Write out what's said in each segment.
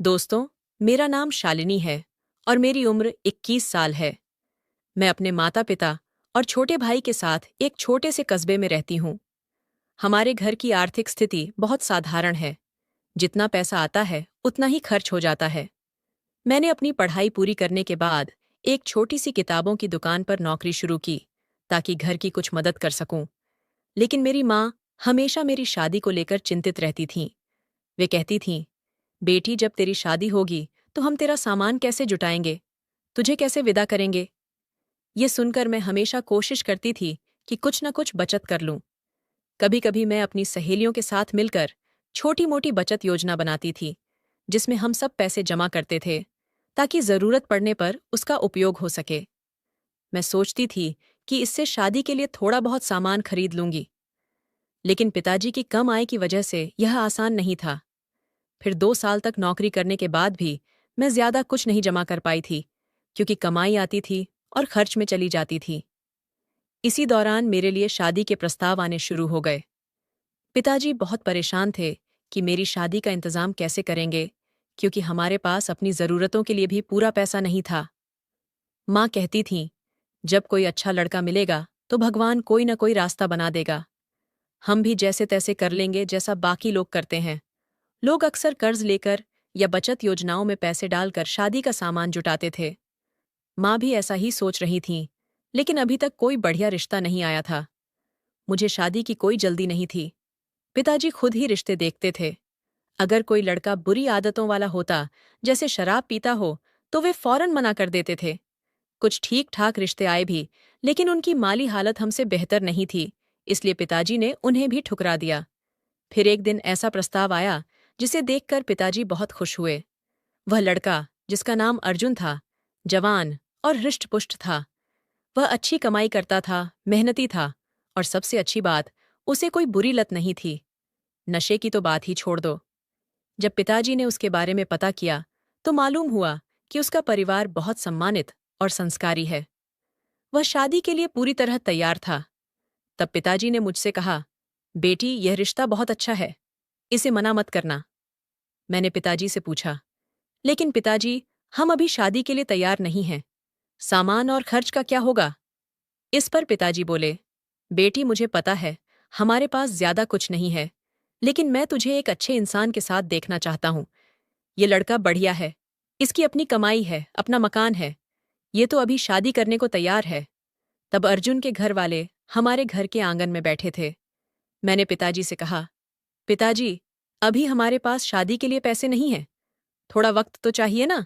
दोस्तों, मेरा नाम शालिनी है और मेरी उम्र 21 साल है। मैं अपने माता-पिता और छोटे भाई के साथ एक छोटे से कस्बे में रहती हूँ। हमारे घर की आर्थिक स्थिति बहुत साधारण है। जितना पैसा आता है, उतना ही खर्च हो जाता है। मैंने अपनी पढ़ाई पूरी करने के बाद एक छोटी सी किताबों की दुकान पर नौकरी शुरू की, ताकि घर की कुछ मदद कर सकूं। लेकिन मेरी माँ हमेशा मेरी शादी को लेकर चिंतित रहती थीं। वे कहती थीं, बेटी, जब तेरी शादी होगी तो हम तेरा सामान कैसे जुटाएंगे, तुझे कैसे विदा करेंगे। ये सुनकर मैं हमेशा कोशिश करती थी कि कुछ न कुछ बचत कर लूं। कभी कभी मैं अपनी सहेलियों के साथ मिलकर छोटी मोटी बचत योजना बनाती थी, जिसमें हम सब पैसे जमा करते थे, ताकि जरूरत पड़ने पर उसका उपयोग हो सके। मैं सोचती थी कि इससे शादी के लिए थोड़ा बहुत सामान खरीद लूंगी। लेकिन पिताजी की कम आय की वजह से यह आसान नहीं था। फिर 2 साल तक नौकरी करने के बाद भी मैं ज्यादा कुछ नहीं जमा कर पाई थी, क्योंकि कमाई आती थी और खर्च में चली जाती थी। इसी दौरान मेरे लिए शादी के प्रस्ताव आने शुरू हो गए। पिताजी बहुत परेशान थे कि मेरी शादी का इंतजाम कैसे करेंगे, क्योंकि हमारे पास अपनी जरूरतों के लिए भी पूरा पैसा नहीं था। माँ कहती थीं, जब कोई अच्छा लड़का मिलेगा तो भगवान कोई न कोई रास्ता बना देगा। हम भी जैसे तैसे कर लेंगे, जैसा बाकी लोग करते हैं। लोग अक्सर कर्ज लेकर या बचत योजनाओं में पैसे डालकर शादी का सामान जुटाते थे। माँ भी ऐसा ही सोच रही थीं, लेकिन अभी तक कोई बढ़िया रिश्ता नहीं आया था। मुझे शादी की कोई जल्दी नहीं थी। पिताजी खुद ही रिश्ते देखते थे। अगर कोई लड़का बुरी आदतों वाला होता, जैसे शराब पीता हो, तो वे फौरन मना कर देते थे। कुछ ठीक ठाक रिश्ते आए भी, लेकिन उनकी माली हालत हमसे बेहतर नहीं थी, इसलिए पिताजी ने उन्हें भी ठुकरा दिया। फिर एक दिन ऐसा प्रस्ताव आया जिसे देखकर पिताजी बहुत खुश हुए। वह लड़का, जिसका नाम अर्जुन था, जवान और हृष्ट-पुष्ट था। वह अच्छी कमाई करता था, मेहनती था, और सबसे अच्छी बात, उसे कोई बुरी लत नहीं थी। नशे की तो बात ही छोड़ दो। जब पिताजी ने उसके बारे में पता किया, तो मालूम हुआ कि उसका परिवार बहुत सम्मानित और संस्कारी है। वह शादी के लिए पूरी तरह तैयार था। तब पिताजी ने मुझसे कहा, बेटी, यह रिश्ता बहुत अच्छा है, इसे मना मत करना। मैंने पिताजी से पूछा, लेकिन पिताजी, हम अभी शादी के लिए तैयार नहीं हैं। सामान और खर्च का क्या होगा? इस पर पिताजी बोले, बेटी, मुझे पता है, हमारे पास ज्यादा कुछ नहीं है, लेकिन मैं तुझे एक अच्छे इंसान के साथ देखना चाहता हूँ। ये लड़का बढ़िया है, इसकी अपनी कमाई है, अपना मकान है। ये तो अभी शादी करने को तैयार है। तब अर्जुन के घर वाले हमारे घर के आंगन में बैठे थे। मैंने पिताजी से कहा, पिताजी, अभी हमारे पास शादी के लिए पैसे नहीं हैं, थोड़ा वक्त तो चाहिए ना।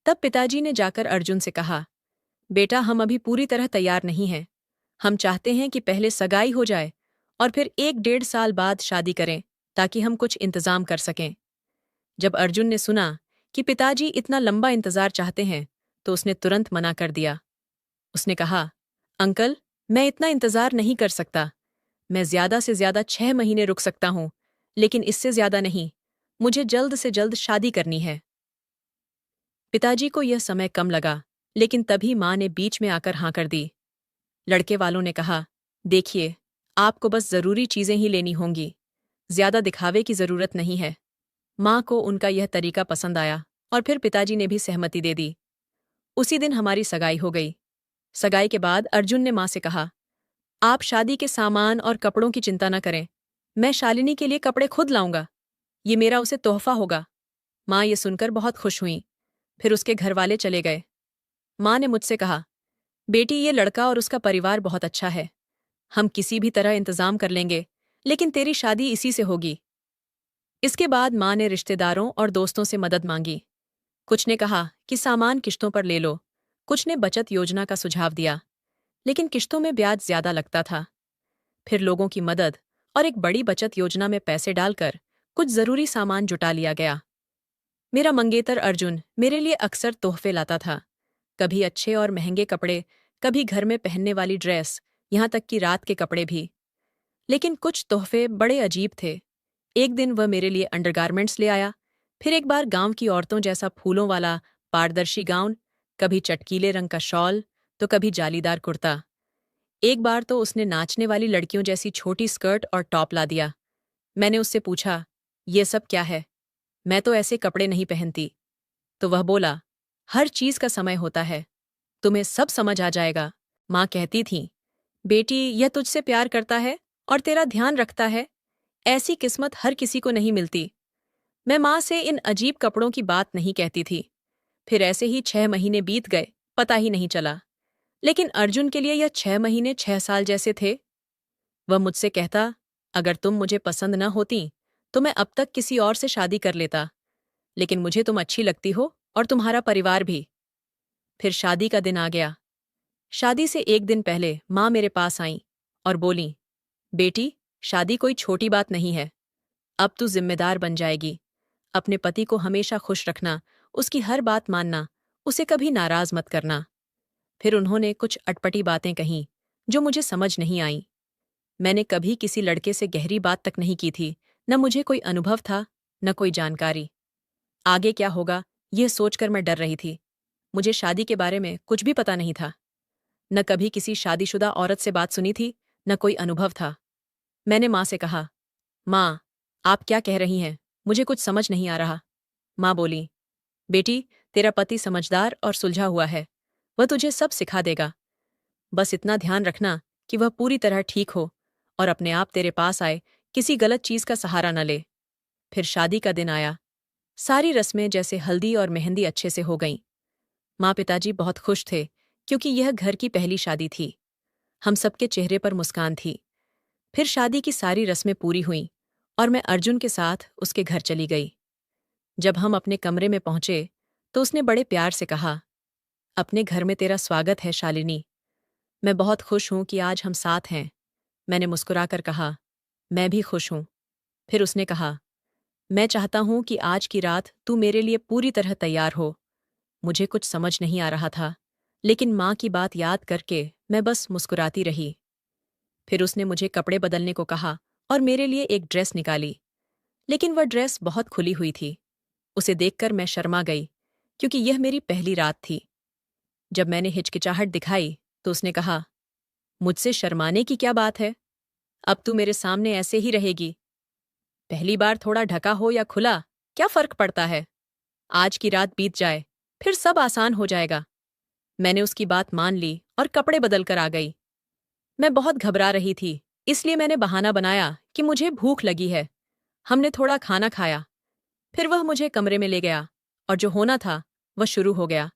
तब पिताजी ने जाकर अर्जुन से कहा, बेटा, हम अभी पूरी तरह तैयार नहीं हैं। हम चाहते हैं कि पहले सगाई हो जाए और फिर 1-1.5 साल बाद शादी करें, ताकि हम कुछ इंतजाम कर सकें। जब अर्जुन ने सुना कि पिताजी इतना लंबा इंतजार चाहते हैं, तो उसने तुरंत मना कर दिया। उसने कहा, अंकल, मैं इतना इंतजार नहीं कर सकता। मैं ज्यादा से ज्यादा 6 महीने रुक सकता हूँ, लेकिन इससे ज्यादा नहीं। मुझे जल्द से जल्द शादी करनी है। पिताजी को यह समय कम लगा, लेकिन तभी माँ ने बीच में आकर हाँ कर दी। लड़के वालों ने कहा, देखिए, आपको बस जरूरी चीजें ही लेनी होंगी, ज्यादा दिखावे की जरूरत नहीं है। माँ को उनका यह तरीका पसंद आया और फिर पिताजी ने भी सहमति दे दी। उसी दिन हमारी सगाई हो गई। सगाई के बाद अर्जुन ने माँ से कहा, आप शादी के सामान और कपड़ों की चिंता न करें। मैं शालिनी के लिए कपड़े खुद लाऊंगा। ये मेरा उसे तोहफा होगा। माँ ये सुनकर बहुत खुश हुई। फिर उसके घर वाले चले गए। माँ ने मुझसे कहा, बेटी, ये लड़का और उसका परिवार बहुत अच्छा है। हम किसी भी तरह इंतजाम कर लेंगे, लेकिन तेरी शादी इसी से होगी। इसके बाद माँ ने रिश्तेदारों और दोस्तों से मदद मांगी। कुछ ने कहा कि सामान किश्तों पर ले लो, कुछ ने बचत योजना का सुझाव दिया, लेकिन किश्तों में ब्याज ज्यादा लगता था। फिर लोगों की मदद और एक बड़ी बचत योजना में पैसे डालकर कुछ जरूरी सामान जुटा लिया गया। मेरा मंगेतर अर्जुन मेरे लिए अक्सर तोहफे लाता था, कभी अच्छे और महंगे कपड़े, कभी घर में पहनने वाली ड्रेस, यहाँ तक कि रात के कपड़े भी। लेकिन कुछ तोहफे बड़े अजीब थे। एक दिन वह मेरे लिए अंडरगारमेंट्स ले आया, फिर एक बार गांव की औरतों जैसा फूलों वाला पारदर्शी गाउन, कभी चटकीले रंग का शॉल, तो कभी जालीदार कुर्ता। एक बार तो उसने नाचने वाली लड़कियों जैसी छोटी स्कर्ट और टॉप ला दिया। मैंने उससे पूछा, ये सब क्या है? मैं तो ऐसे कपड़े नहीं पहनती। तो वह बोला, हर चीज का समय होता है, तुम्हें सब समझ आ जाएगा। माँ कहती थी, बेटी यह तुझसे प्यार करता है और तेरा ध्यान रखता है, ऐसी किस्मत हर किसी को नहीं मिलती। मैं माँ से इन अजीब कपड़ों की बात नहीं कहती थी। फिर ऐसे ही 6 महीने बीत गए, पता ही नहीं चला। लेकिन अर्जुन के लिए यह 6 महीने 6 साल जैसे थे। वह मुझसे कहता, अगर तुम मुझे पसंद न होती तो मैं अब तक किसी और से शादी कर लेता, लेकिन मुझे तुम अच्छी लगती हो और तुम्हारा परिवार भी। फिर शादी का दिन आ गया। शादी से एक दिन पहले माँ मेरे पास आईं और बोलीं, बेटी, शादी कोई छोटी बात नहीं है। अब तू जिम्मेदार बन जाएगी। अपने पति को हमेशा खुश रखना, उसकी हर बात मानना, उसे कभी नाराज मत करना। फिर उन्होंने कुछ अटपटी बातें कहीं जो मुझे समझ नहीं आईं। मैंने कभी किसी लड़के से गहरी बात तक नहीं की थी, न मुझे कोई अनुभव था, न कोई जानकारी। आगे क्या होगा, यह सोचकर मैं डर रही थी। मुझे शादी के बारे में कुछ भी पता नहीं था। न कभी किसी शादीशुदा औरत से बात सुनी थी, न कोई अनुभव था। मैंने माँ से कहा, माँ, आप क्या कह रही हैं? मुझे कुछ समझ नहीं आ रहा। माँ बोली, बेटी, तेरा पति समझदार और सुलझा हुआ है। वह तुझे सब सिखा देगा। बस इतना ध्यान रखना कि वह पूरी तरह ठीक हो और अपने आप तेरे पास आए, किसी गलत चीज का सहारा न ले। फिर शादी का दिन आया। सारी रस्में जैसे हल्दी और मेहंदी अच्छे से हो गईं। माँ पिताजी बहुत खुश थे क्योंकि यह घर की पहली शादी थी। हम सबके चेहरे पर मुस्कान थी। फिर शादी की सारी रस्में पूरी हुईं और मैं अर्जुन के साथ उसके घर चली गई। जब हम अपने कमरे में पहुंचे तो उसने बड़े प्यार से कहा, अपने घर में तेरा स्वागत है शालिनी। मैं बहुत खुश हूं कि आज हम साथ हैं। मैंने मुस्कुराकर कहा, मैं भी खुश हूं। फिर उसने कहा, मैं चाहता हूं कि आज की रात तू मेरे लिए पूरी तरह तैयार हो। मुझे कुछ समझ नहीं आ रहा था, लेकिन माँ की बात याद करके मैं बस मुस्कुराती रही। फिर उसने मुझे कपड़े बदलने को कहा और मेरे लिए एक ड्रेस निकाली, लेकिन वह ड्रेस बहुत खुली हुई थी। उसे देखकर मैं शर्मा गई, क्योंकि यह मेरी पहली रात थी। जब मैंने हिचकिचाहट दिखाई तो उसने कहा, मुझसे शर्माने की क्या बात है? अब तू मेरे सामने ऐसे ही रहेगी। पहली बार थोड़ा ढका हो या खुला, क्या फर्क पड़ता है? आज की रात बीत जाए, फिर सब आसान हो जाएगा। मैंने उसकी बात मान ली और कपड़े बदल कर आ गई। मैं बहुत घबरा रही थी, इसलिए मैंने बहाना बनाया कि मुझे भूख लगी है। हमने थोड़ा खाना खाया। फिर वह मुझे कमरे में ले गया और जो होना था वह शुरू हो गया।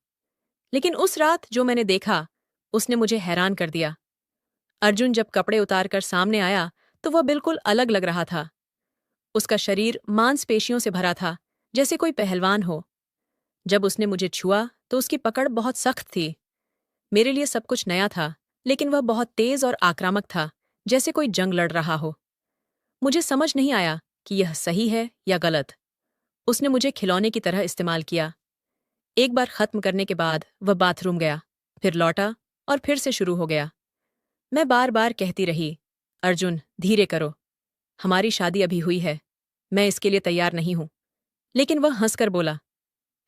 लेकिन उस रात जो मैंने देखा, उसने मुझे हैरान कर दिया। अर्जुन जब कपड़े उतारकर सामने आया तो वह बिल्कुल अलग लग रहा था। उसका शरीर मांसपेशियों से भरा था, जैसे कोई पहलवान हो। जब उसने मुझे छुआ तो उसकी पकड़ बहुत सख्त थी। मेरे लिए सब कुछ नया था, लेकिन वह बहुत तेज और आक्रामक था, जैसे कोई जंग लड़ रहा हो। मुझे समझ नहीं आया कि यह सही है या गलत। उसने मुझे खिलौने की तरह इस्तेमाल किया। एक बार खत्म करने के बाद वह बाथरूम गया, फिर लौटा और फिर से शुरू हो गया। मैं बार बार कहती रही, अर्जुन, धीरे करो। हमारी शादी अभी हुई है। मैं इसके लिए तैयार नहीं हूं। लेकिन वह हंसकर बोला,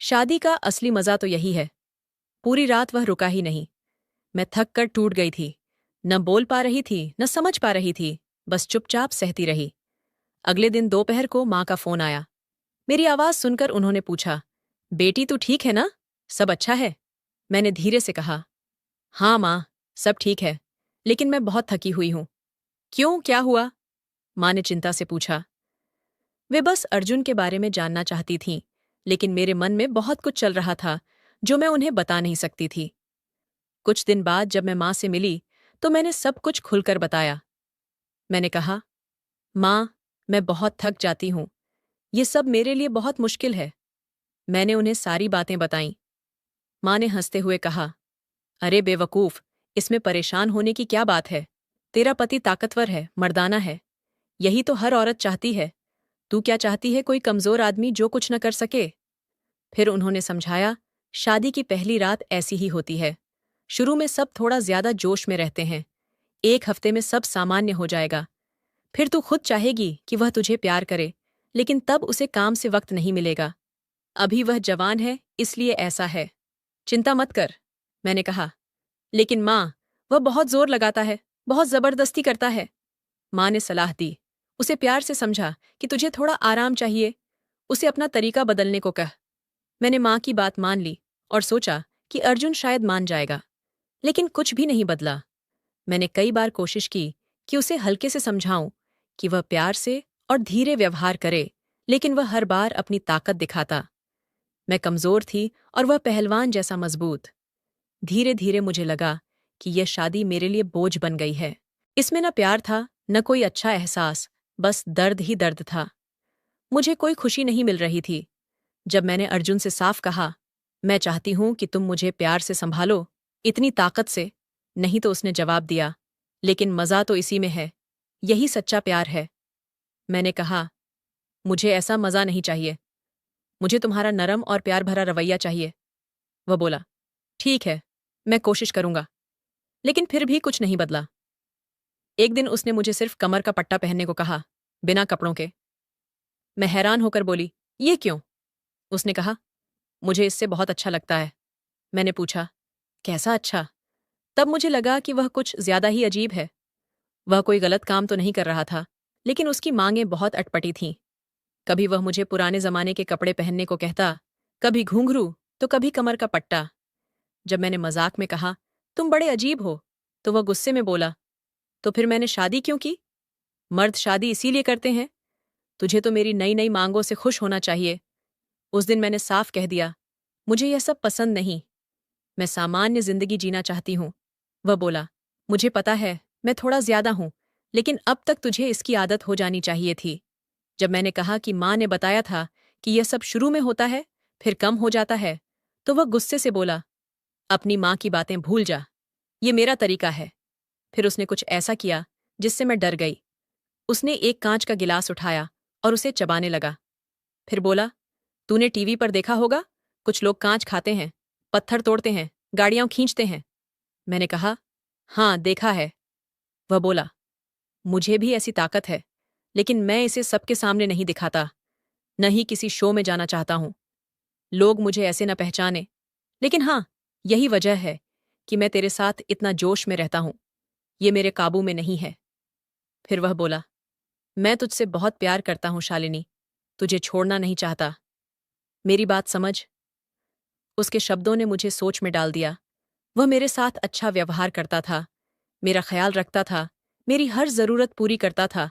शादी का असली मजा तो यही है। पूरी रात वह रुका ही नहीं। मैं थक कर टूट गई थी। न बोल पा रही थी, न समझ पा रही थी, बस चुपचाप सहती रही। अगले दिन दोपहर को माँ का फोन आया। मेरी आवाज सुनकर उन्होंने पूछा, बेटी तू ठीक है ना? सब अच्छा है? मैंने धीरे से कहा, हाँ माँ, सब ठीक है, लेकिन मैं बहुत थकी हुई हूं। क्यों, क्या हुआ? माँ ने चिंता से पूछा। वे बस अर्जुन के बारे में जानना चाहती थीं, लेकिन मेरे मन में बहुत कुछ चल रहा था जो मैं उन्हें बता नहीं सकती थी। कुछ दिन बाद जब मैं माँ से मिली तो मैंने सब कुछ खुलकर बताया। मैंने कहा, माँ, मैं बहुत थक जाती हूँ। ये सब मेरे लिए बहुत मुश्किल है। मैंने उन्हें सारी बातें बताईं। माँ ने हंसते हुए कहा, अरे बेवकूफ, इसमें परेशान होने की क्या बात है? तेरा पति ताकतवर है, मर्दाना है। यही तो हर औरत चाहती है। तू क्या चाहती है, कोई कमजोर आदमी जो कुछ न कर सके? फिर उन्होंने समझाया, शादी की पहली रात ऐसी ही होती है। शुरू में सब थोड़ा ज्यादा जोश में रहते हैं। एक हफ्ते में सब सामान्य हो जाएगा। फिर तू खुद चाहेगी कि वह तुझे प्यार करे, लेकिन तब उसे काम से वक्त नहीं मिलेगा। अभी वह जवान है, इसलिए ऐसा है। चिंता मत कर। मैंने कहा, लेकिन माँ, वह बहुत जोर लगाता है, बहुत जबरदस्ती करता है। माँ ने सलाह दी, उसे प्यार से समझा कि तुझे थोड़ा आराम चाहिए। उसे अपना तरीका बदलने को कह। मैंने माँ की बात मान ली और सोचा कि अर्जुन शायद मान जाएगा, लेकिन कुछ भी नहीं बदला। मैंने कई बार कोशिश की कि उसे हल्के से समझाऊं कि वह प्यार से और धीरे व्यवहार करे, लेकिन वह हर बार अपनी ताकत दिखाता। मैं कमजोर थी और वह पहलवान जैसा मजबूत। धीरे धीरे मुझे लगा कि यह शादी मेरे लिए बोझ बन गई है। इसमें न प्यार था, न कोई अच्छा एहसास, बस दर्द ही दर्द था। मुझे कोई खुशी नहीं मिल रही थी। जब मैंने अर्जुन से साफ कहा, मैं चाहती हूं कि तुम मुझे प्यार से संभालो, इतनी ताकत से, नहीं तो उसने जवाब दिया, लेकिन मजा तो इसी में है, यही सच्चा प्यार है। मैंने कहा, मुझे ऐसा मजा नहीं चाहिए, मुझे तुम्हारा नरम और प्यार भरा रवैया चाहिए। वह बोला, ठीक है, मैं कोशिश करूंगा। लेकिन फिर भी कुछ नहीं बदला। एक दिन उसने मुझे सिर्फ कमर का पट्टा पहनने को कहा, बिना कपड़ों के। मैं हैरान होकर बोली, ये क्यों? उसने कहा, मुझे इससे बहुत अच्छा लगता है। मैंने पूछा, कैसा अच्छा? तब मुझे लगा कि वह कुछ ज्यादा ही अजीब है। वह कोई गलत काम तो नहीं कर रहा था, लेकिन उसकी मांगें बहुत अटपटी थीं। कभी वह मुझे पुराने जमाने के कपड़े पहनने को कहता, कभी घूंघरू, तो कभी कमर का पट्टा। जब मैंने मजाक में कहा, तुम बड़े अजीब हो, तो वह गुस्से में बोला, तो फिर मैंने शादी क्यों की? मर्द शादी इसीलिए करते हैं। तुझे तो मेरी नई नई मांगों से खुश होना चाहिए। उस दिन मैंने साफ कह दिया, मुझे यह सब पसंद नहीं, मैं सामान्य जिंदगी जीना चाहती हूं। वह बोला, मुझे पता है, मैं थोड़ा ज्यादा हूं, लेकिन अब तक तुझे इसकी आदत हो जानी चाहिए थी। जब मैंने कहा कि माँ ने बताया था कि यह सब शुरू में होता है, फिर कम हो जाता है, तो वह गुस्से से बोला, अपनी माँ की बातें भूल जा, ये मेरा तरीका है। फिर उसने कुछ ऐसा किया जिससे मैं डर गई। उसने एक कांच का गिलास उठाया और उसे चबाने लगा। फिर बोला, तूने टीवी पर देखा होगा, कुछ लोग कांच खाते हैं, पत्थर तोड़ते हैं, गाड़ियां खींचते हैं। मैंने कहा, हाँ देखा है। वह बोला, मुझे भी ऐसी ताकत है, लेकिन मैं इसे सबके सामने नहीं दिखाता, न ही किसी शो में जाना चाहता हूं। लोग मुझे ऐसे न पहचाने, लेकिन हाँ, यही वजह है कि मैं तेरे साथ इतना जोश में रहता हूं। ये मेरे काबू में नहीं है। फिर वह बोला, मैं तुझसे बहुत प्यार करता हूं शालिनी, तुझे छोड़ना नहीं चाहता, मेरी बात समझ। उसके शब्दों ने मुझे सोच में डाल दिया। वह मेरे साथ अच्छा व्यवहार करता था, मेरा ख्याल रखता था, मेरी हर जरूरत पूरी करता था,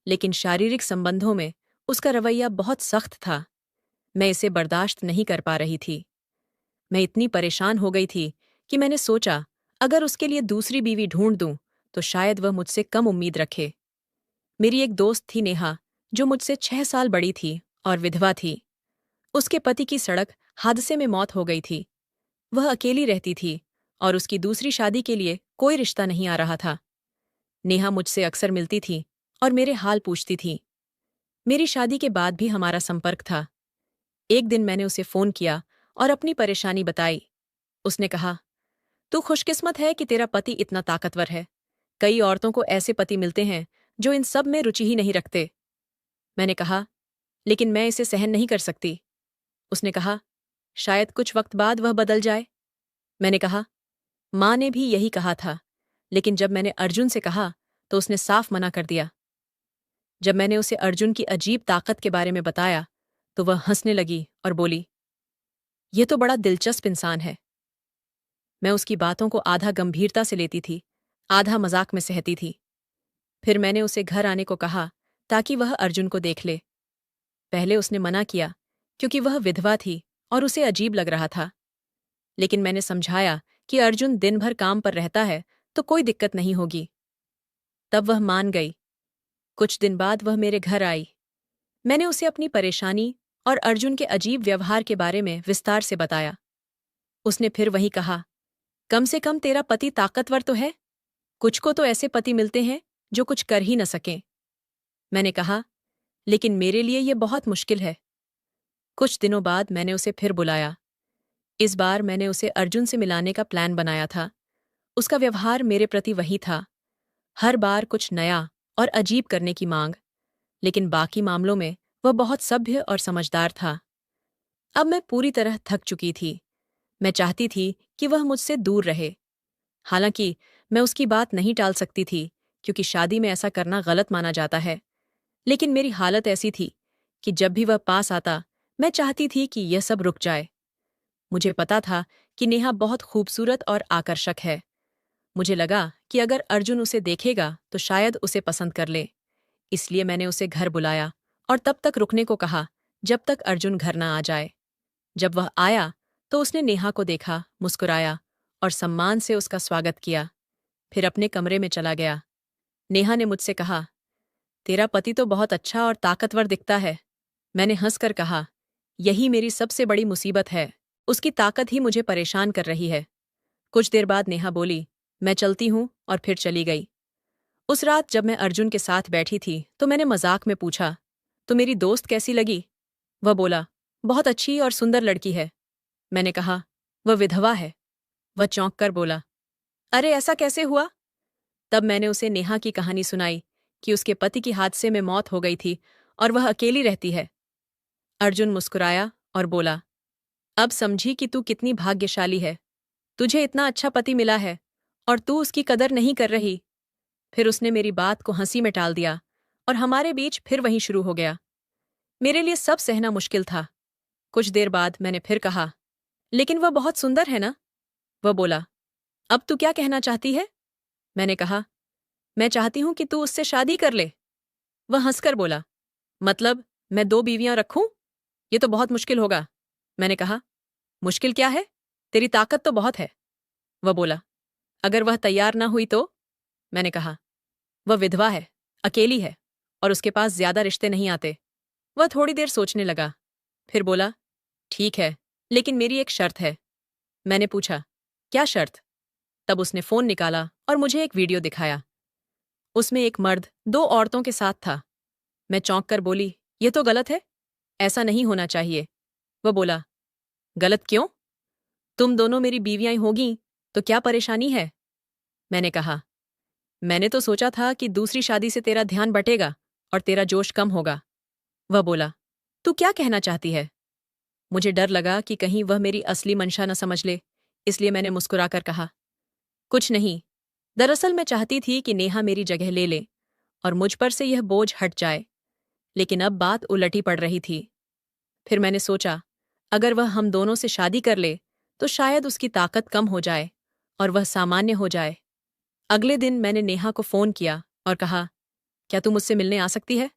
लेकिन शारीरिक संबंधों में उसका रवैया बहुत सख्त था। मैं इसे बर्दाश्त नहीं कर पा रही थी। मैं इतनी परेशान हो गई थी कि मैंने सोचा, अगर उसके लिए दूसरी बीवी ढूंढ दूं तो शायद वह मुझसे कम उम्मीद रखे। मेरी एक दोस्त थी नेहा, जो मुझसे 6 साल बड़ी थी और विधवा थी। उसके पति की सड़क हादसे में मौत हो गई थी। वह अकेली रहती थी और उसकी दूसरी शादी के लिए कोई रिश्ता नहीं आ रहा था। नेहा मुझसे अक्सर मिलती थी और मेरे हाल पूछती थी। मेरी शादी के बाद भी हमारा संपर्क था। एक दिन मैंने उसे फोन किया और अपनी परेशानी बताई। उसने कहा, तू खुशकिस्मत है कि तेरा पति इतना ताकतवर है। कई औरतों को ऐसे पति मिलते हैं जो इन सब में रुचि ही नहीं रखते। मैंने कहा, लेकिन मैं इसे सहन नहीं कर सकती। उसने कहा, शायद कुछ वक्त बाद वह बदल जाए। मैंने कहा, माँ ने भी यही कहा था, लेकिन जब मैंने अर्जुन से कहा तो उसने साफ मना कर दिया। जब मैंने उसे अर्जुन की अजीब ताकत के बारे में बताया तो वह हंसने लगी और बोली, यह तो बड़ा दिलचस्प इंसान है। मैं उसकी बातों को आधा गंभीरता से लेती थी, आधा मजाक में सहती थी। फिर मैंने उसे घर आने को कहा ताकि वह अर्जुन को देख ले। पहले उसने मना किया क्योंकि वह विधवा थी और उसे अजीब लग रहा था, लेकिन मैंने समझाया कि अर्जुन दिन भर काम पर रहता है तो कोई दिक्कत नहीं होगी। तब वह मान गई। कुछ दिन बाद वह मेरे घर आई। मैंने उसे अपनी परेशानी और अर्जुन के अजीब व्यवहार के बारे में विस्तार से बताया। उसने फिर वही कहा, कम से कम तेरा पति ताकतवर तो है, कुछ को तो ऐसे पति मिलते हैं जो कुछ कर ही न सकें। मैंने कहा, लेकिन मेरे लिए यह बहुत मुश्किल है। कुछ दिनों बाद मैंने उसे फिर बुलाया। इस बार मैंने उसे अर्जुन से मिलाने का प्लान बनाया था। उसका व्यवहार मेरे प्रति वही था, हर बार कुछ नया और अजीब करने की मांग, लेकिन बाकी मामलों में वह बहुत सभ्य और समझदार था। अब मैं पूरी तरह थक चुकी थी। मैं चाहती थी कि वह मुझसे दूर रहे। हालांकि मैं उसकी बात नहीं टाल सकती थी, क्योंकि शादी में ऐसा करना गलत माना जाता है, लेकिन मेरी हालत ऐसी थी कि जब भी वह पास आता मैं चाहती थी कि यह सब रुक जाए। मुझे पता था कि नेहा बहुत खूबसूरत और आकर्षक है। मुझे लगा कि अगर अर्जुन उसे देखेगा तो शायद उसे पसंद कर ले। इसलिए मैंने उसे घर बुलाया और तब तक रुकने को कहा जब तक अर्जुन घर न आ जाए। जब वह आया तो उसने नेहा को देखा, मुस्कुराया और सम्मान से उसका स्वागत किया, फिर अपने कमरे में चला गया। नेहा ने मुझसे कहा, तेरा पति तो बहुत अच्छा और ताकतवर दिखता है। मैंने हंसकर कहा, यही मेरी सबसे बड़ी मुसीबत है, उसकी ताकत ही मुझे परेशान कर रही है। कुछ देर बाद नेहा बोली, मैं चलती हूँ, और फिर चली गई। उस रात जब मैं अर्जुन के साथ बैठी थी तो मैंने मजाक में पूछा, तो मेरी दोस्त कैसी लगी? वह बोला, बहुत अच्छी और सुंदर लड़की है। मैंने कहा, वह विधवा है। वह चौंक कर बोला, अरे ऐसा कैसे हुआ? तब मैंने उसे नेहा की कहानी सुनाई कि उसके पति की हादसे में मौत हो गई थी और वह अकेली रहती है। अर्जुन मुस्कुराया और बोला, अब समझी कि तू कितनी भाग्यशाली है। तुझे इतना अच्छा पति मिला है और तू उसकी कदर नहीं कर रही। फिर उसने मेरी बात को हंसी में टाल दिया और हमारे बीच फिर वहीं शुरू हो गया। मेरे लिए सब सहना मुश्किल था। कुछ देर बाद मैंने फिर कहा, लेकिन वह बहुत सुंदर है ना? वह बोला, अब तू क्या कहना चाहती है? मैंने कहा, मैं चाहती हूं कि तू उससे शादी कर ले। वह हंसकर बोला, मतलब मैं 2 बीवियां रखूं? ये तो बहुत मुश्किल होगा। मैंने कहा, मुश्किल क्या है? तेरी ताकत तो बहुत है। वह बोला, अगर वह तैयार ना हुई तो? मैंने कहा, वह विधवा है, अकेली है और उसके पास ज्यादा रिश्ते नहीं आते। वह थोड़ी देर सोचने लगा, फिर बोला, ठीक है, लेकिन मेरी एक शर्त है। मैंने पूछा, क्या शर्त? तब उसने फोन निकाला और मुझे एक वीडियो दिखाया। उसमें एक मर्द 2 औरतों के साथ था। मैं चौंक कर बोली, ये तो गलत है, ऐसा नहीं होना चाहिए। वह बोला, गलत क्यों? तुम दोनों मेरी बीवियां होगी तो क्या परेशानी है? मैंने कहा, मैंने तो सोचा था कि दूसरी शादी से तेरा ध्यान बटेगा और तेरा जोश कम होगा। वह बोला, तू क्या कहना चाहती है? मुझे डर लगा कि कहीं वह मेरी असली मंशा न समझ ले, इसलिए मैंने मुस्कुराकर कहा, कुछ नहीं। दरअसल मैं चाहती थी कि नेहा मेरी जगह ले ले और मुझ पर से यह बोझ हट जाए, लेकिन अब बात उलटी पड़ रही थी। फिर मैंने सोचा, अगर वह हम दोनों से शादी कर ले तो शायद उसकी ताकत कम हो जाए और वह सामान्य हो जाए। अगले दिन मैंने नेहा को फोन किया और कहा, क्या तू मुझसे मिलने आ सकती है?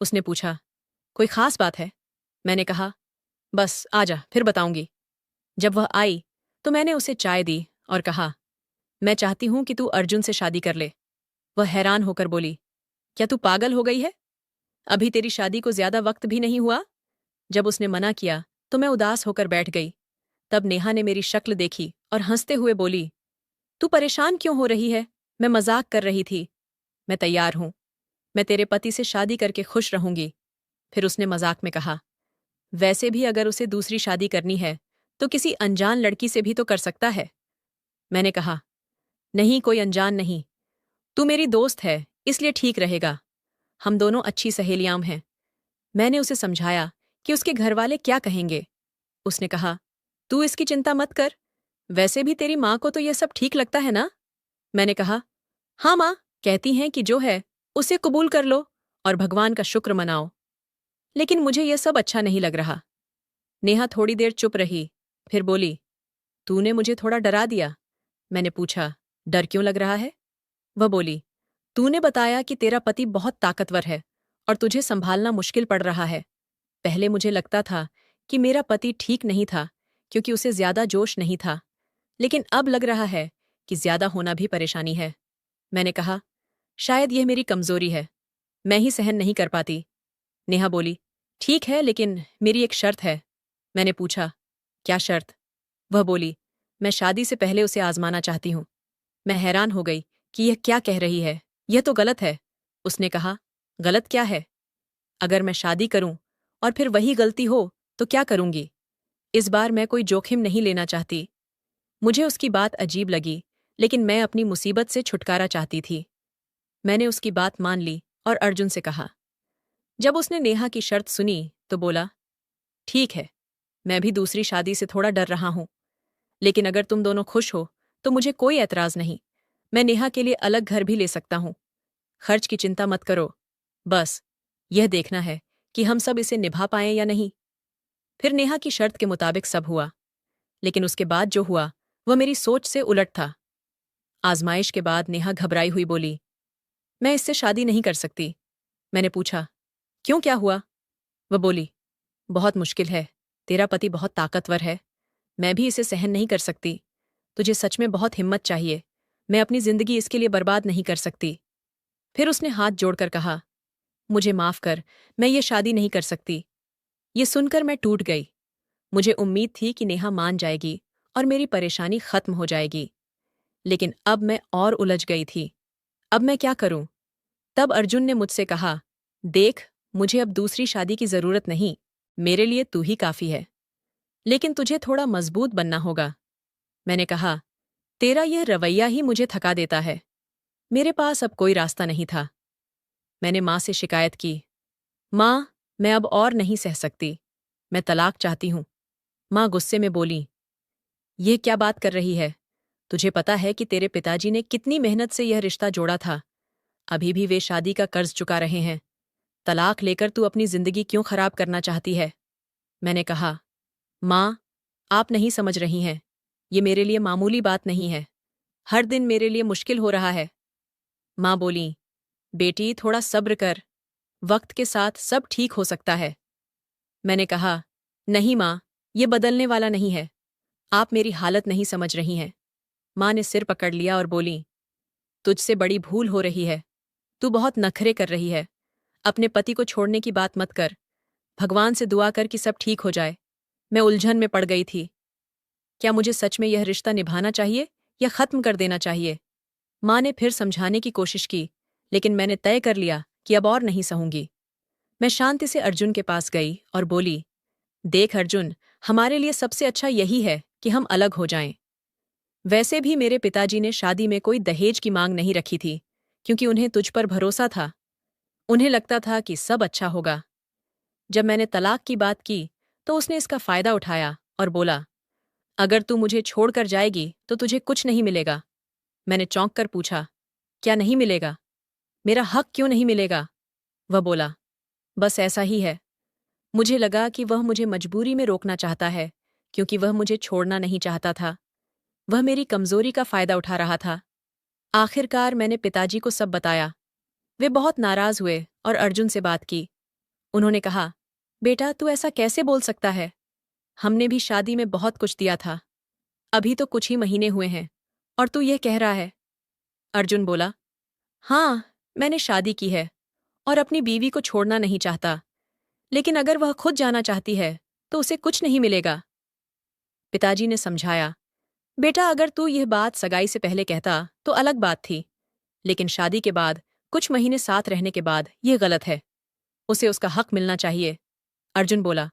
उसने पूछा, कोई खास बात है? मैंने कहा, बस आजा, फिर बताऊंगी। जब वह आई तो मैंने उसे चाय दी और कहा, मैं चाहती हूं कि तू अर्जुन से शादी कर ले। वह हैरान होकर बोली, क्या तू पागल हो गई है? अभी तेरी शादी को ज्यादा वक्त भी नहीं हुआ। जब उसने मना किया तो मैं उदास होकर बैठ गई। तब नेहा ने मेरी शक्ल देखी और हंसते हुए बोली, तू परेशान क्यों हो रही है? मैं मजाक कर रही थी। मैं तैयार हूं। मैं तेरे पति से शादी करके खुश रहूंगी। फिर उसने मजाक में कहा, वैसे भी अगर उसे दूसरी शादी करनी है तो किसी अनजान लड़की से भी तो कर सकता है। मैंने कहा, नहीं, कोई अनजान नहीं। तू मेरी दोस्त है, इसलिए ठीक रहेगा। हम दोनों अच्छी सहेलियां हैं। मैंने उसे समझाया कि उसके घरवाले क्या कहेंगे। उसने कहा, तू इसकी चिंता मत कर। वैसे भी तेरी माँ को तो यह सब ठीक लगता है ना? मैंने कहा, हाँ माँ, कहती हैं कि जो है उसे कबूल कर लो और भगवान का शुक्र मनाओ। लेकिन मुझे यह सब अच्छा नहीं लग रहा। नेहा थोड़ी देर चुप रही, फिर बोली, तूने मुझे थोड़ा डरा दिया। मैंने पूछा, डर क्यों लग रहा है? वह बोली, तूने बताया कि तेरा पति बहुत ताकतवर है और तुझे संभालना मुश्किल पड़ रहा है। पहले मुझे लगता था कि मेरा पति ठीक नहीं था क्योंकि उसे ज्यादा जोश नहीं था, लेकिन अब लग रहा है कि ज्यादा होना भी परेशानी है। मैंने कहा, शायद यह मेरी कमजोरी है, मैं ही सहन नहीं कर पाती। नेहा बोली, ठीक है, लेकिन मेरी एक शर्त है। मैंने पूछा, क्या शर्त? वह बोली, मैं शादी से पहले उसे आजमाना चाहती हूँ। मैं हैरान हो गई कि यह क्या कह रही है, यह तो गलत है। उसने कहा, गलत क्या है? अगर मैं शादी करूं और फिर वही गलती हो तो क्या करूंगी? इस बार मैं कोई जोखिम नहीं लेना चाहती। मुझे उसकी बात अजीब लगी, लेकिन मैं अपनी मुसीबत से छुटकारा चाहती थी। मैंने उसकी बात मान ली और अर्जुन से कहा। जब उसने नेहा की शर्त सुनी तो बोला, ठीक है, मैं भी दूसरी शादी से थोड़ा डर रहा हूं, लेकिन अगर तुम दोनों खुश हो तो मुझे कोई ऐतराज नहीं। मैं नेहा के लिए अलग घर भी ले सकता हूं। खर्च की चिंता मत करो, बस यह देखना है कि हम सब इसे निभा पाएं या नहीं। फिर नेहा की शर्त के मुताबिक सब हुआ, लेकिन उसके बाद जो हुआ वह मेरी सोच से उलट था। आजमाइश के बाद नेहा घबराई हुई बोली, मैं इससे शादी नहीं कर सकती। मैंने पूछा, क्यों, क्या हुआ? वह बोली, बहुत मुश्किल है। तेरा पति बहुत ताकतवर है। मैं भी इसे सहन नहीं कर सकती। तुझे सच में बहुत हिम्मत चाहिए। मैं अपनी जिंदगी इसके लिए बर्बाद नहीं कर सकती। फिर उसने हाथ जोड़कर कहा, मुझे माफ कर, मैं ये शादी नहीं कर सकती। ये सुनकर मैं टूट गई। मुझे उम्मीद थी कि नेहा मान जाएगी और मेरी परेशानी खत्म हो जाएगी, लेकिन अब मैं और उलझ गई थी। अब मैं क्या करूं? तब अर्जुन ने मुझसे कहा, देख, मुझे अब दूसरी शादी की जरूरत नहीं। मेरे लिए तू ही काफी है, लेकिन तुझे थोड़ा मजबूत बनना होगा। मैंने कहा, तेरा यह रवैया ही मुझे थका देता है। मेरे पास अब कोई रास्ता नहीं था। मैंने माँ से शिकायत की, माँ, मैं अब और नहीं सह सकती। मैं तलाक चाहती हूँ। माँ गुस्से में बोली, ये क्या बात कर रही है? तुझे पता है कि तेरे पिताजी ने कितनी मेहनत से यह रिश्ता जोड़ा था। अभी भी वे शादी का कर्ज चुका रहे हैं। तलाक लेकर तू अपनी जिंदगी क्यों खराब करना चाहती है? मैंने कहा, माँ, आप नहीं समझ रही हैं। ये मेरे लिए मामूली बात नहीं है। हर दिन मेरे लिए मुश्किल हो रहा है। माँ बोली, बेटी, थोड़ा सब्र कर। वक्त के साथ सब ठीक हो सकता है। मैंने कहा, नहीं माँ, ये बदलने वाला नहीं है। आप मेरी हालत नहीं समझ रही हैं। माँ ने सिर पकड़ लिया और बोली, तुझसे बड़ी भूल हो रही है। तू बहुत नखरे कर रही है। अपने पति को छोड़ने की बात मत कर। भगवान से दुआ कर कि सब ठीक हो जाए। मैं उलझन में पड़ गई थी। क्या मुझे सच में यह रिश्ता निभाना चाहिए या खत्म कर देना चाहिए? माँ ने फिर समझाने की कोशिश की, लेकिन मैंने तय कर लिया कि अब और नहीं सहूंगी। मैं शांति से अर्जुन के पास गई और बोली, देख अर्जुन, हमारे लिए सबसे अच्छा यही है कि हम अलग हो जाएं। वैसे भी मेरे पिताजी ने शादी में कोई दहेज की मांग नहीं रखी थी, क्योंकि उन्हें तुझ पर भरोसा था। उन्हें लगता था कि सब अच्छा होगा। जब मैंने तलाक की बात की तो उसने इसका फायदा उठाया और बोला, अगर तू मुझे छोड़कर जाएगी तो तुझे कुछ नहीं मिलेगा। मैंने चौंक कर पूछा, क्या नहीं मिलेगा? मेरा हक क्यों नहीं मिलेगा? वह बोला, बस ऐसा ही है। मुझे लगा कि वह मुझे मजबूरी में रोकना चाहता है, क्योंकि वह मुझे छोड़ना नहीं चाहता था। वह मेरी कमजोरी का फायदा उठा रहा था। आखिरकार मैंने पिताजी को सब बताया। वे बहुत नाराज हुए और अर्जुन से बात की। उन्होंने कहा, बेटा, तू ऐसा कैसे बोल सकता है? हमने भी शादी में बहुत कुछ दिया था। अभी तो कुछ ही महीने हुए हैं और तू यह कह रहा है? अर्जुन बोला, हाँ, मैंने शादी की है और अपनी बीवी को छोड़ना नहीं चाहता, लेकिन अगर वह खुद जाना चाहती है तो उसे कुछ नहीं मिलेगा। पिताजी ने समझाया, बेटा, अगर तू यह बात सगाई से पहले कहता तो अलग बात थी, लेकिन शादी के बाद, कुछ महीने साथ रहने के बाद, यह गलत है। उसे उसका हक मिलना चाहिए। अर्जुन बोला,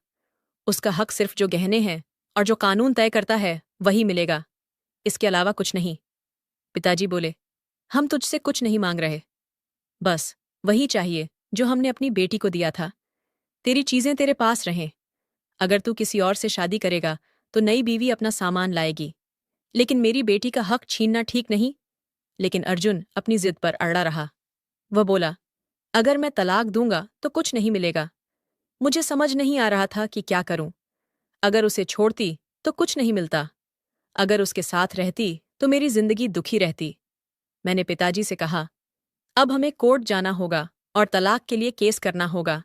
उसका हक सिर्फ जो गहने हैं और जो कानून तय करता है वही मिलेगा, इसके अलावा कुछ नहीं। पिताजी बोले, हम तुझसे कुछ नहीं मांग रहे। बस वही चाहिए जो हमने अपनी बेटी को दिया था। तेरी चीजें तेरे पास रहें। अगर तू किसी और से शादी करेगा तो नई बीवी अपना सामान लाएगी, लेकिन मेरी बेटी का हक छीनना ठीक नहीं। लेकिन अर्जुन अपनी जिद पर अड़ा रहा। वह बोला, अगर मैं तलाक दूंगा तो कुछ नहीं मिलेगा। मुझे समझ नहीं आ रहा था कि क्या करूं। अगर उसे छोड़ती तो कुछ नहीं मिलता। अगर उसके साथ रहती तो मेरी जिंदगी दुखी रहती। मैंने पिताजी से कहा, अब हमें कोर्ट जाना होगा और तलाक के लिए केस करना होगा।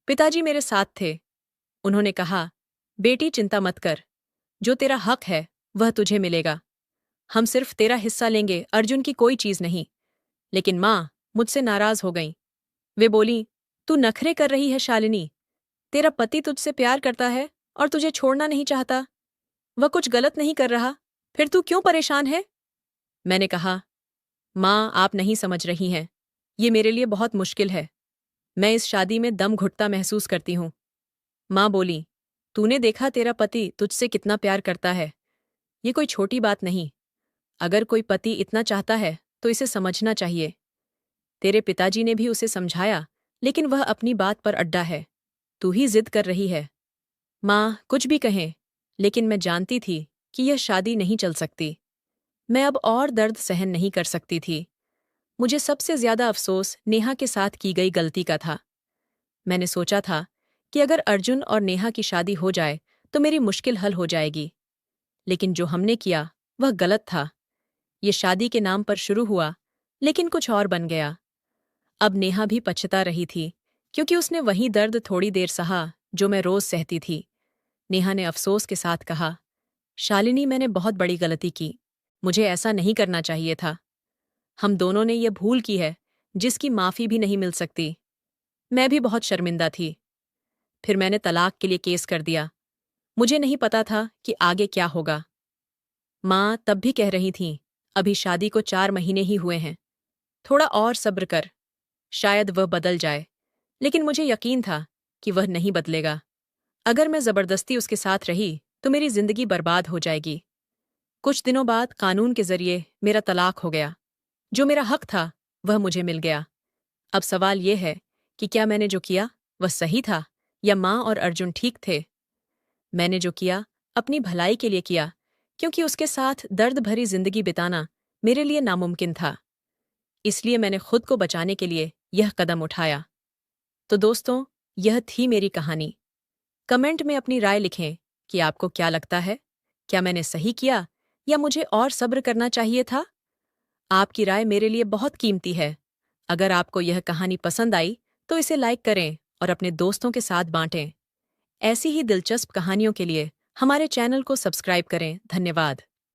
पिताजी मेरे साथ थे। उन्होंने कहा, बेटी, चिंता मत कर। जो तेरा हक है वह तुझे मिलेगा। हम सिर्फ तेरा हिस्सा लेंगे, अर्जुन की कोई चीज नहीं। लेकिन माँ मुझसे नाराज हो गईं। वे बोलीं, तू नखरे कर रही है शालिनी। तेरा पति तुझसे प्यार करता है और तुझे छोड़ना नहीं चाहता। वह कुछ गलत नहीं कर रहा, फिर तू क्यों परेशान है? मैंने कहा, माँ, आप नहीं समझ रही हैं। ये मेरे लिए बहुत मुश्किल है। मैं इस शादी में दम घुटता महसूस करती हूँ। माँ बोली, तूने देखा तेरा पति तुझसे कितना प्यार करता है। ये कोई छोटी बात नहीं। अगर कोई पति इतना चाहता है तो इसे समझना चाहिए। तेरे पिताजी ने भी उसे समझाया, लेकिन वह अपनी बात पर अड्डा है। तू ही जिद कर रही है। माँ कुछ भी कहें, लेकिन मैं जानती थी कि यह शादी नहीं चल सकती। मैं अब और दर्द सहन नहीं कर सकती थी। मुझे सबसे ज्यादा अफसोस नेहा के साथ की गई गलती का था। मैंने सोचा था कि अगर अर्जुन और नेहा की शादी हो जाए तो मेरी मुश्किल हल हो जाएगी। लेकिन जो हमने किया वह गलत था। ये शादी के नाम पर शुरू हुआ, लेकिन कुछ और बन गया। अब नेहा भी पछता रही थी, क्योंकि उसने वही दर्द थोड़ी देर सहा जो मैं रोज सहती थी। नेहा ने अफसोस के साथ कहा, शालिनी, मैंने बहुत बड़ी गलती की। मुझे ऐसा नहीं करना चाहिए था। हम दोनों ने यह भूल की है जिसकी माफी भी नहीं मिल सकती। मैं भी बहुत शर्मिंदा थी। फिर मैंने तलाक के लिए केस कर दिया। मुझे नहीं पता था कि आगे क्या होगा। माँ तब भी कह रही थीं, अभी शादी को 4 महीने ही हुए हैं, थोड़ा और सब्र कर, शायद वह बदल जाए। लेकिन मुझे यकीन था कि वह नहीं बदलेगा। अगर मैं जबरदस्ती उसके साथ रही तो मेरी जिंदगी बर्बाद हो जाएगी। कुछ दिनों बाद कानून के जरिए मेरा तलाक हो गया। जो मेरा हक था वह मुझे मिल गया। अब सवाल यह है कि क्या मैंने जो किया वह सही था, या माँ और अर्जुन ठीक थे? मैंने जो किया अपनी भलाई के लिए किया, क्योंकि उसके साथ दर्द भरी जिंदगी बिताना मेरे लिए नामुमकिन था। इसलिए मैंने खुद को बचाने के लिए यह कदम उठाया। तो दोस्तों, यह थी मेरी कहानी। कमेंट में अपनी राय लिखें कि आपको क्या लगता है। क्या मैंने सही किया, या मुझे और सब्र करना चाहिए था? आपकी राय मेरे लिए बहुत कीमती है। अगर आपको यह कहानी पसंद आई तो इसे लाइक करें और अपने दोस्तों के साथ बांटें। ऐसी ही दिलचस्प कहानियों के लिए हमारे चैनल को सब्सक्राइब करें। धन्यवाद।